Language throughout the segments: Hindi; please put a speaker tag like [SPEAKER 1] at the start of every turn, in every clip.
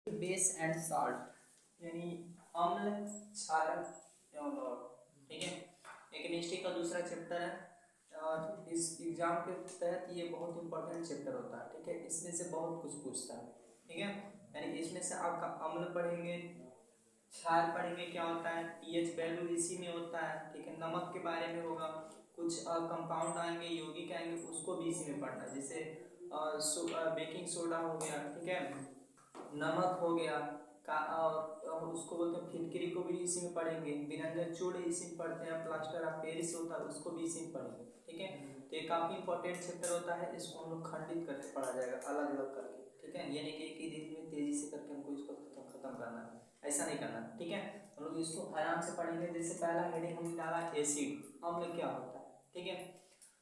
[SPEAKER 1] बेस एंड साल्ट यानी अम्ल, क्षारक एवं लवण। ठीक है, एक केमिस्ट्री का दूसरा चैप्टर है और इस एग्जाम के तहत ये बहुत इंपॉर्टेंट चैप्टर होता है। ठीक है, इसमें से बहुत कुछ पूछता है। ठीक है, यानी इसमें से आपका अम्ल पढ़ेंगे, क्षार पढ़ेंगे क्या होता है, पीएच वैल्यू इसी में होता है। ठीक है, नमक के बारे में होगा, कुछ कंपाउंड आएंगे, यौगिक आएंगे, उसको भी इसी में पढ़ना है। जैसे बेकिंग सोडा हो गया, ठीक है, नमक हो गया का, और उसको बोलते हैं फिटकरी को भी इसी में पढ़ेंगे, विरंजन चूड़ इसी में पढ़ते हैं, प्लास्टर ऑफ पेरिस होता है उसको भी इसी में पढ़ेंगे। ठीक है, तो ये काफी इंपॉर्टेंट चैप्टर होता है, इसको हम लोग खंडित करके पढ़ा जाएगा अलग अलग करके। ठीक है, यानी कि एक ही दिन में तेजी से करके हमको इसको खत्म करना है, ऐसा नहीं करना। ठीक है, हम लोग इसको आराम से पढ़ेंगे। जैसे पहला हेडिंग हमने डाला एसिड, अम्ल क्या होता है। ठीक है,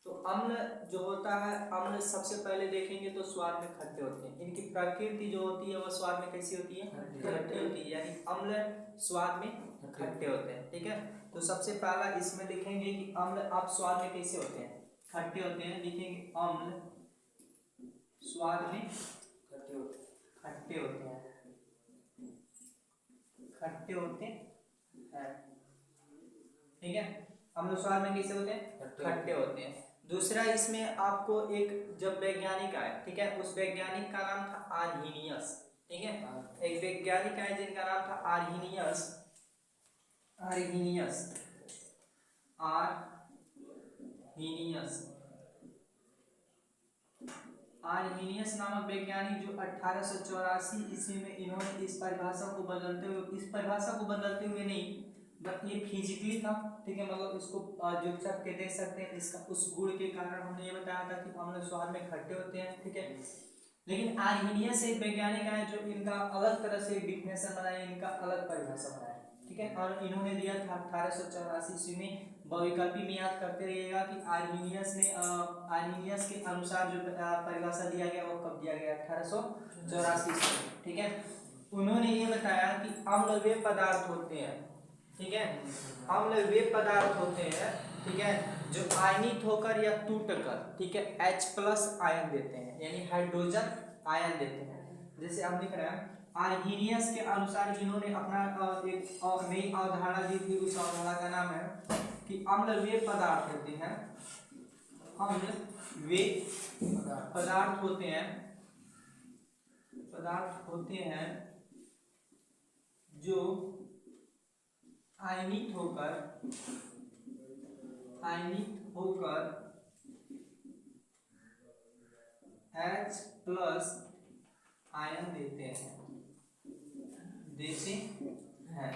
[SPEAKER 1] तो अम्ल जो होता है, अम्ल सबसे पहले देखेंगे तो स्वाद में खट्टे होते हैं। इनकी प्रकृति जो होती है वो स्वाद में कैसी होती है, खट्टी होती है, यानी अम्ल स्वाद में खट्टे होते हैं। ठीक है, तो सबसे पहला इसमें लिखेंगे कि अम्ल आप स्वाद में कैसे होते हैं, खट्टे होते हैं। लिखेंगे अम्ल स्वाद में खट्टे होते हैं, खट्टे होते हैं, खट्टे होते हैं। ठीक है, अम्ल स्वाद में कैसे होते हैं, खट्टे होते हैं। दूसरा इसमें आपको एक जब वैज्ञानिक आए, ठीक है, उस वैज्ञानिक का नाम था आर्हीनियस। ठीक है, एक वैज्ञानिक आए जिनका नाम था आर्हीनियस, आर्हीनियस, आर्हीनियस, आर्हीनियस नामक वैज्ञानिक जो 1884 ईस्वी में इन्होंने इस परिभाषा को बदलते हुए, इस परिभाषा को बदलते हुए नहीं, बट ये फिजिकली था। ठीक है, मतलब इसको जो चख के देख सकते हैं, इसका उस गुण के कारण हमने ये बताया था कि अम्ल स्वाद में खट्टे होते हैं। ठीक है, लेकिन आर्हीनियस एक वैज्ञानिक है जो इनका अलग तरह से डिफिनेशन बनाया, इनका अलग परिभाषा बनाया। ठीक है, और इन्होंने दिया था 1884 ईस्वी में। बहुविकल्पी में याद करते रहिएगा कि आर्हीनियस ने आर्हीनियस के अनुसार जो परिभाषा दिया गया वो कब दिया गया, 1884 ईस्वी में। ठीक है, उन्होंने ये बताया कि अम्ल वे पदार्थ होते हैं, ठीक है, अम्ल वे पदार्थ होते हैं, ठीक है, जो आयनित होकर या टूटकर, ठीक है, H+ आयन देते हैं, यानी हाइड्रोजन आयन देते हैं। जैसे हम लिख रहे हैं, आर्हीनियस के अनुसार इन्होंने अपना एक नई अवधारणा दी थी। उस अवधारणा का नाम है कि अम्ल वे पदार्थ होते हैं, अम्ल वे पदार्थ होते हैं, पदार्थ होते हैं जो आयनित होकर, आयनित होकर H+ आयन देते हैं, देते हैं।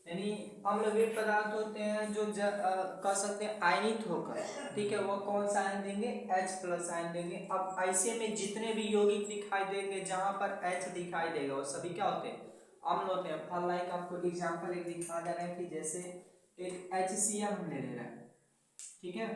[SPEAKER 1] यानी अम्ल वे पदार्थ होते हैं जो कह सकते हैं आयनित होकर, ठीक है, वो कौन सा आयन देंगे, H+ आयन देंगे। अब ऐसे में जितने भी यौगिक दिखाई देंगे जहां पर H दिखाई देगा वो सभी क्या होते हैं, अम्ल होते हैं। फॉर लाइक आपको एग्जांपल एक दिखा दे रहे हैं कि जैसे एक HCl हम ले रहे हैं, ठीक है,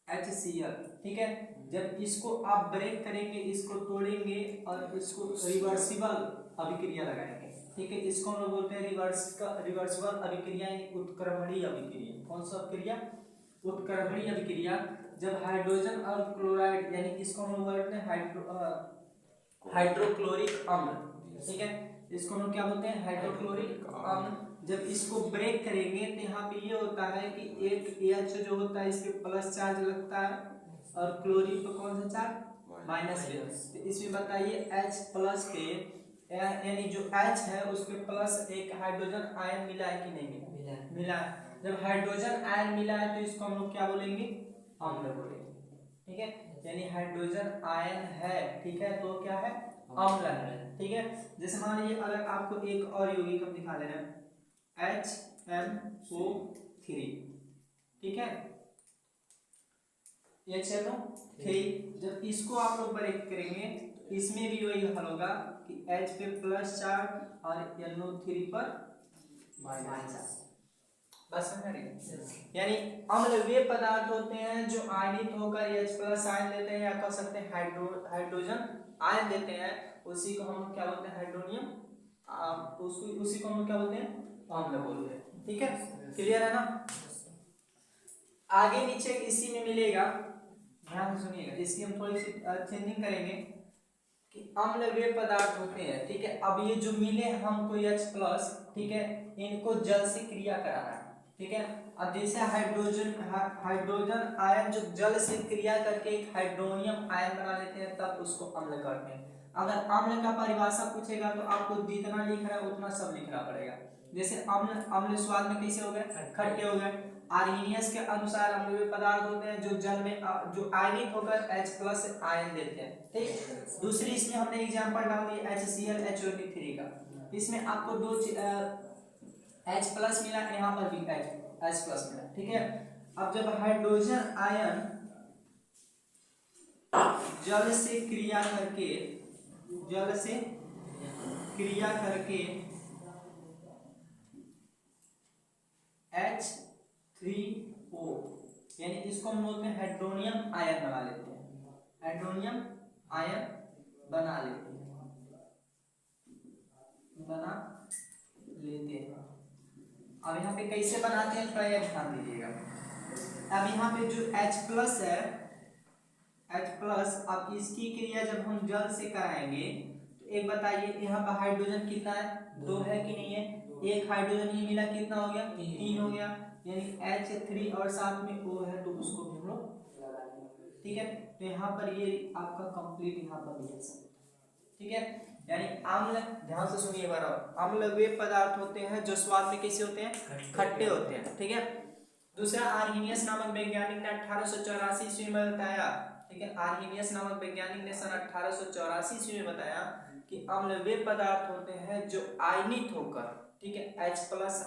[SPEAKER 1] HCl, ठीक है, जब इसको आप ब्रेक करेंगे, इसको तोड़ेंगे और इसको रिवर्सिबल अभिक्रिया लगाएंगे, ठीक है, इसको हम लोग बोलते हैं रिवर्सिबल अभिक्रिया, उत्क्रमणीय अभिक्रिया। कौन सा अभिक्रिया, उत्क्रमणीय अभिक्रिया। जब हाइड्रोजन और क्लोराइड, यानी इसको हम लोग बोलते हैं हाइड्रोक्लोरिक अम्ल, ठीक है, इसको हम क्या बोलते हैं, हाइड्रोक्लोरिक अम्ल। जब इसको ब्रेक करेंगे तो यहाँ पे ये होता है कि एक H जो होता है इस पे प्लस चार्ज लगता है और क्लोरीन पे कौन सा चार्ज, माइनस चार्ज। तो इसमें बताइए H+ पे, यानी जो H है उस पे प्लस एक हाइड्रोजन आयन मिला है कि नहीं मिला, मिला है। जब हाइड्रोजन आयन मिला है तो इसको हम लोग क्या बोलेंगे, अम्ल बोलेंगे। ठीक है, यानी हाइड्रोजन आयन है, ठीक है, तो क्या है, अम्ल है। ठीक है, जैसे मान लीजिए अगर आपको एक और यौगिक हम दिखा दे रहे हैं HNO3, ठीक है, HNO3, जब इसको आप लोग ब्रेक करेंगे तो इसमें भी वही हल होगा कि H पे प्लस चार्ज और NO3 पर माइनस चार्ज। बस समझ रही, यानी अम्ल वे पदार्थ होते हैं जो आयनित होकर H+ आयन देते हैं, या कह सकते हैं हाइड्रोजन आयन देते हैं। उसी को हम क्या बोलते हैं, हाइड्रोनियम, उसी को हम क्या बोलते हैं, अम्ल बोलते हैं। ठीक है, क्लियर है ना। आगे नीचे इसी में मिलेगा, ध्यान से सुनिएगा, इसकी हम थोड़ी सी चेंजिंग करेंगे कि अम्ल वे पदार्थ होते हैं, ठीक है। अब ये जो मिले हमको H+, ठीक है, इनको जल से क्रिया कराना है, ठीक है। अब जैसे हाइड्रोजन आयन जो जल से क्रिया करके एक हाइड्रोनियम आयन बना लेते हैं, तब उसको अम्ल कहते हैं। अगर अम्ल का परिभाषा पूछेगा तो आपको जितना लिख रहा है उतना सब लिखना पड़ेगा। जैसे अम्ल स्वाद में कैसे हो गए, खट्टे हो गए। आर्हेनियस के अनुसार अम्ल वे पदार्थ होते हैं जो जल में जो आयनित होकर H+ आयन देते हैं, ठीक। दूसरी इसमें हमने एग्जांपल डाल दिया HCl HOD3 का। इसमें आपको दो H+ मिला, यहाँ पर भी H+ मिला, ठीक है। अब जब हाइड्रोजन आयन जल से क्रिया करके H3O, यानी इसको हम बोलते हैं हाइड्रोनियम आयन बना लेते हैं, हाइड्रोनियम आयन बना लेते हैं। अब यहाँ पे कैसे बनाते हैं थोड़ा ध्यान दीजिएगा। अब यहाँ पे जो H+ है, H+, अब इसकी क्रिया जब हम जल से कराएंगे तो एक बताइए यहाँ पर हाइड्रोजन कितना है, 2 है कि नहीं है। एक हाइड्रोजन ये मिला, कितना हो गया, 3 हो गया, यानी H3 और साथ में O है, तो उसको भी हम लोग लगा लेंगे, ठीक है। तो यहाँ पर ये आपका कंप्लीट यहाँ पर रिएक्शन, ठीक है। यानी अम्ल, ध्यान से सुनिए बार, अम्ल वे पदार्थ होते हैं जो स्वाद में कैसे होते हैं, खट्टे होते हैं, ठीक है। दूसरा, आर्हेनियस नामक वैज्ञानिक ने 1884 ईस्वी में बताया, ठीक है। आर्हेनियस नामक वैज्ञानिक ने सन 1884 ईस्वी में बताया कि अम्ल वे पदार्थ होते हैं जो आयनित होकर, ठीक है, H+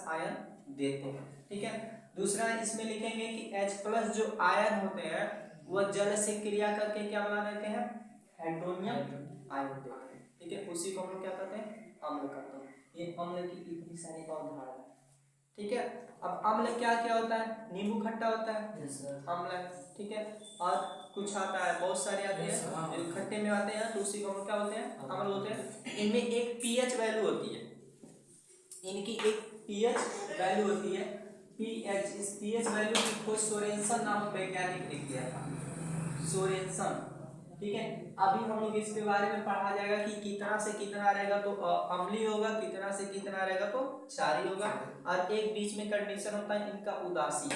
[SPEAKER 1] आयन देते हैं, ठीक है। दूसरा इसमें लिखेंगे कि H+ जो आयन होते हैं वह जल से क्रिया करके क्या बना देते हैं, हाइड्रोनियम आयन देते हैं, ठीक है। उसी को हम लोग क्या कहते हैं, अम्ल कहते हैं। ये अम्ल की इतनी सारी अवधारणा है, ठीक है। अब अम्ल क्या क्या होता है, नींबू खट्टा होता है, अम्ल, ठीक है। और कुछ आता है, बहुत सारे आते हैं जो खट्टे में आते हैं, तो उसी को हम क्या बोलते हैं, अम्ल बोलते हैं। इनमें एक pH वैल्यू होती है, इनकी एक pH वैल्यू होती है, pH। इस pH वैल्यू की खोज सोरेनसन नामक वैज्ञानिक ने किया था, सोरेनसन, ठीक है। अभी हम लोग इसके बारे में पढ़ा जाएगा कि कितना से कितना रहेगा तो अम्लीय होगा, कितना से कितना रहेगा तो क्षारीय होगा। और एक बीच में कंडीशन होता है इनका उदासीन,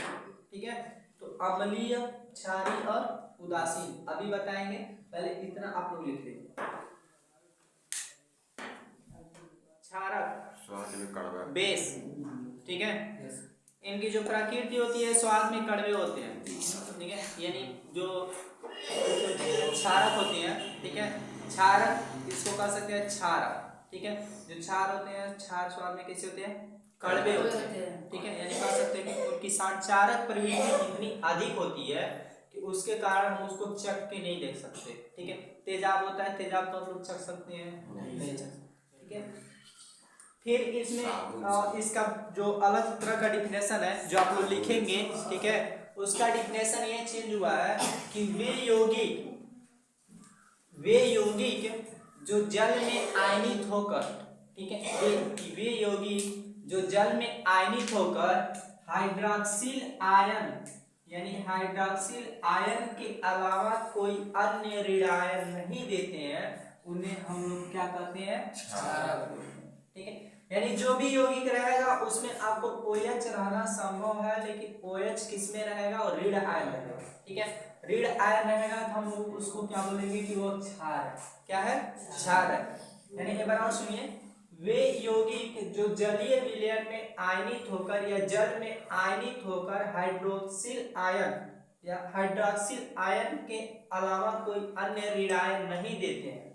[SPEAKER 1] ठीक है। तो अम्लीय, क्षारीय और उदासीन अभी बताएंगे, पहले इतना आप लोग लिख लीजिए। क्षारक, बेस, ठीक है। इनकी जो प्रकृति होती है स्वाद में कड़वे होते हैं, ठीक है। यानी जो क्षारक होते हैं, ठीक है, क्षारक इसको कह सकते हैं क्षारक, ठीक है। जो क्षार होते हैं, क्षार स्वाद में कैसे होते हैं, कड़वे होते हैं, ठीक है। यानी कह सकते हैं कि उनकी संचारक प्रवृत्ति इतनी अधिक होती है कि उसके कारण हम उसको चख के नहीं देख सकते, ठीक है। तेजाब होता है, तेजाब तो हम लोग चख सकते हैं, नहीं चख सकते, ठीक है। फिर इसमें इसका जो अलग तरह का डिफिनेशन है जो आप लोग लिखेंगे, ठीक है, उसका डिफिनेशन ये चेंज हुआ है कि वे यौगिक जो जल में आयनित होकर, ठीक है, वे यौगिक जो जल में आयनित होकर हाइड्रॉक्सिल आयन, यानी हाइड्रॉक्सिल आयन के अलावा कोई अन्य ऋण आयन नहीं देते हैं, उन्हें हम लोग क्या कहते हैं, क्षारक, ठीक है। यानी जो भी यौगिक रहेगा उसमें आपको OH रहना संभव है, लेकिन OH किस में रहेगा, और ऋण आयन रहेगा, ठीक है। ऋण आयन रहेगा तो हम लोग उसको क्या बोलेंगे कि वो क्षार है, क्या है, क्षार है। यानी एक बार और सुनिए, वे यौगिक जो जलीय विलयन में आयनित होकर या जल में आयनित होकर हाइड्रोक्सिल आयन या हाइड्रॉक्सिल आयन के अलावा कोई अन्य ऋण आयन नहीं देते हैं,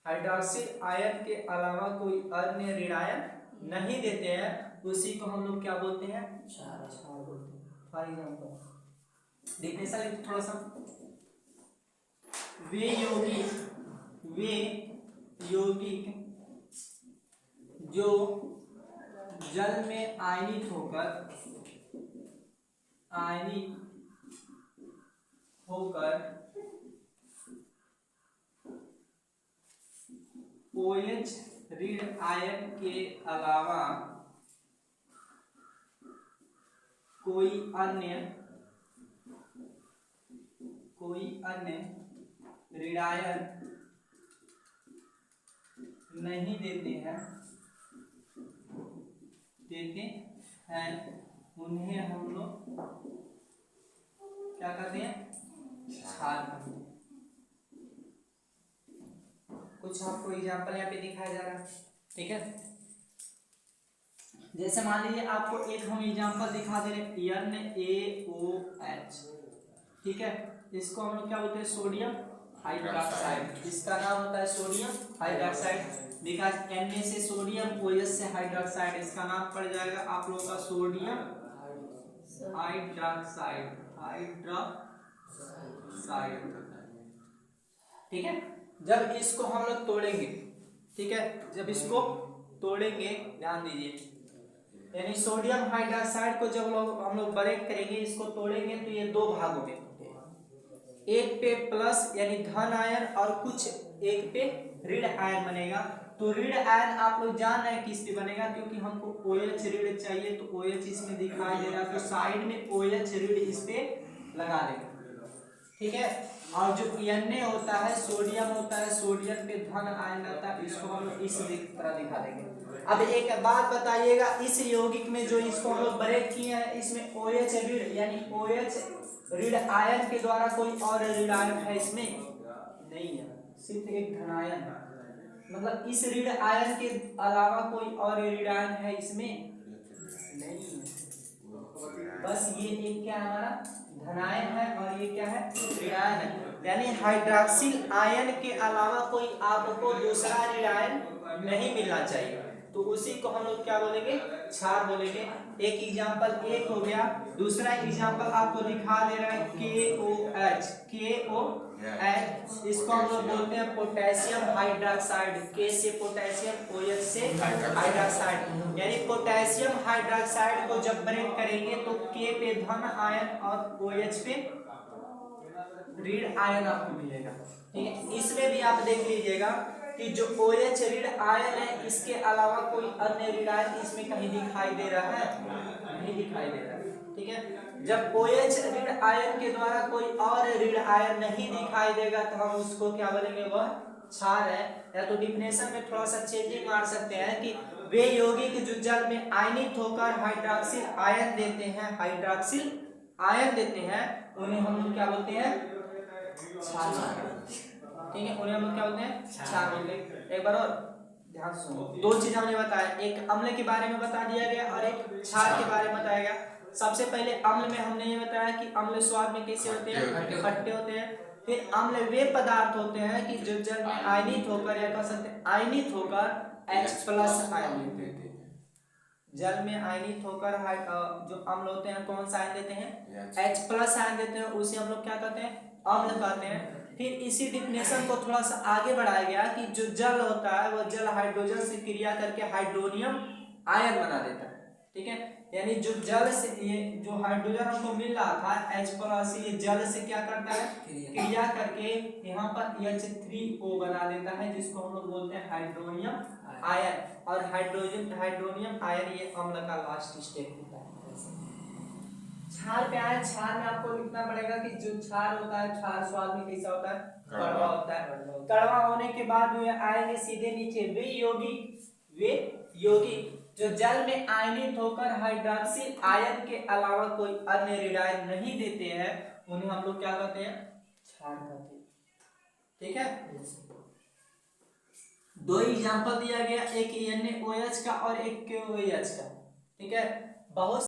[SPEAKER 1] हाइड्रॉक्सिल आयन के अलावा कोई अन्य ऋण आयन नहीं देते हैं, उसी को हम लोग क्या बोलते हैं, क्षार बोलते हैं। फॉर एग्जांपल डिफिनेशन थोड़ा सा, वे यौगिक जो जल में आयनित होकर OH ऋण आयन के अलावा कोई अन्य ऋण आयन नहीं देते हैं उन्हें हम लोग क्या करते हैं, क्षार करते हैं। कुछ आपको एग्जांपल यहाँ पे दिखाया जा रहा है, ठीक है। जैसे मान लीजिए आपको एक हम एग्जांपल दिखा दे रहे हैं NaOH, ठीक है। इसको हम लोग क्या बोलते हैं, सोडियम हाइड्रोक्साइड। इसका नाम होता है सोडियम हाइड्रोक्साइड, बिकॉज Na से सोडियम, OH से हाइड्रोक्साइड, इसका नाम पड़ जाएगा आप लोगों का सोडियम हाइड्रोक्साइड, ठीक है। जब इसको हम लोग तोड़ेंगे, ठीक है, जब इसको तोड़ेंगे, ध्यान दीजिए, यानी सोडियम हाइड्रोक्साइड को जब हम लोग ब्रेक करेंगे, इसको तोड़ेंगे, तो ये दो भागों में, एक पे प्लस यानी धन आयन और कुछ एक पे ऋण आयन बनेगा। तो ऋण आयन आप लोग जान रहे हैं किस पे बनेगा, क्योंकि हमको OH ऋण चाहिए, तो OH इसमें दिखाई दे रहा है, तो साइड में OH ऋण इस पे लगा देंगे, ठीक है। और जो Na होता है, सोडियम होता है, सोडियम पे धन आयन रहता है, इसको हम लोग इस तरह दिखा देंगे। अब एक बात बताइएगा, इस यौगिक में जो इसको हम लोग ब्रेक किए हैं, इसमें OH ऋण यानी OH ऋण आयन के द्वारा कोई और ऋण आयन है इसमें नहीं है, सिर्फ एक धन आयन है। मतलब इस ऋण आयन के अलावा कोई और ऋण आयन है इसमें नहीं है, बस ये एक क्या हमारा धनायन है और ये क्या है, ऋण आयन है। यानी हाइड्रोक्सिल आयन के अलावा कोई आपको दूसरा ऋण आयन नहीं मिलना चाहिए, तो उसी को हम लोग क्या बोलेंगे, क्षार बोलेंगे। एक एग्जांपल एक हो गया, दूसरा एग्जांपल आपको दिखा दे रहा है KOH, इसको हम लोग बोलते हैं पोटेशियम हाइड्रोक्साइड, K से पोटेशियम, OH से हाइड्रोक्साइड। यानी पोटेशियम हाइड्रोक्साइड को जब ब्रेक करेंगे तो K पे धन आयन और OH पे ऋण आयन आपको मिलेगा, ठीक है। इसमें भी आप देख लीजिएगा कि जो OH ऋण आयन है, इसके अलावा कोई अन्य ऋण आयन इसमें कहीं दिखाई दे रहा है, नहीं दिखाई दे रहा है, ठीक है। जब OH ऋण आयन के द्वारा कोई और ऋण आयन नहीं दिखाई देगा, तो हम उसको क्या बोलेंगे, वह क्षार है। या तो डिफिनेशन में थोड़ा सा चेंजिंग मार सकते हैं कि वे यौगिक जो जल में आयनित होकर हाइड्रोक्सिल आयन देते हैं, उन्हें हम लोग क्या बोलते हैं, क्षार, ठीक है। उन्हें हम लोग क्या बोलते हैं, क्षार बोलते हैं। एक बार और ध्यान सुनो, दो चीज हमने बताया, एक अम्ल के बारे में बता दिया गया और एक क्षार के बारे में बताया गया। सबसे पहले अम्ल में हमने ये बताया कि अम्ल स्वाद में कैसे होते हैं, खट्टे होते हैं। फिर अम्ल वे पदार्थ होते हैं कि जो जल में आयनित होकर, या कह सकते हैं आयनित होकर H+ आयन देते हैं। जल में आयनित होकर जो अम्ल होते हैं कौन सा आयन देते हैं, H+ आयन देते हैं, उसे हम लोग क्या कहते हैं, अम्ल कहते हैं। फिर इसी डिफिनेशन को थोड़ा सा आगे बढ़ाया गया कि जो जल होता है वह जल हाइड्रोजन से क्रिया करके हाइड्रोनियम आयन बना देता है, ठीक है। यानी जो जल से ये जो हाइड्रोजन हमको मिल रहा था H+, ये जल से क्या करता है, क्रिया करके यहाँ पर H3O बना देता है, जिसको हम लोग बोलते हैं हाइड्रोनियम आयन। और हाइड्रोनियम आयन ये अम्ल का लास्ट स्टेप होता है। क्षार पे आए, क्षार में आपको लिखना पड़ेगा कि जो क्षार होता है, क्षार स्वाद में कैसा होता है, कड़वा होता है। कड़वा होने के बाद वे आएंगे सीधे नीचे, वे यौगिक जो जल में आयनित होकर हाइड्रोक्सिल आयन के अलावा कोई अन्य ऋण आयन नहीं देते हैं, उन्हें हम लोग क्या कहते हैं, क्षार कहते हैं, ठीक है। दो एग्जांपल दिया गया, एक NaOH का और एक KOH का, ठीक है। बहुत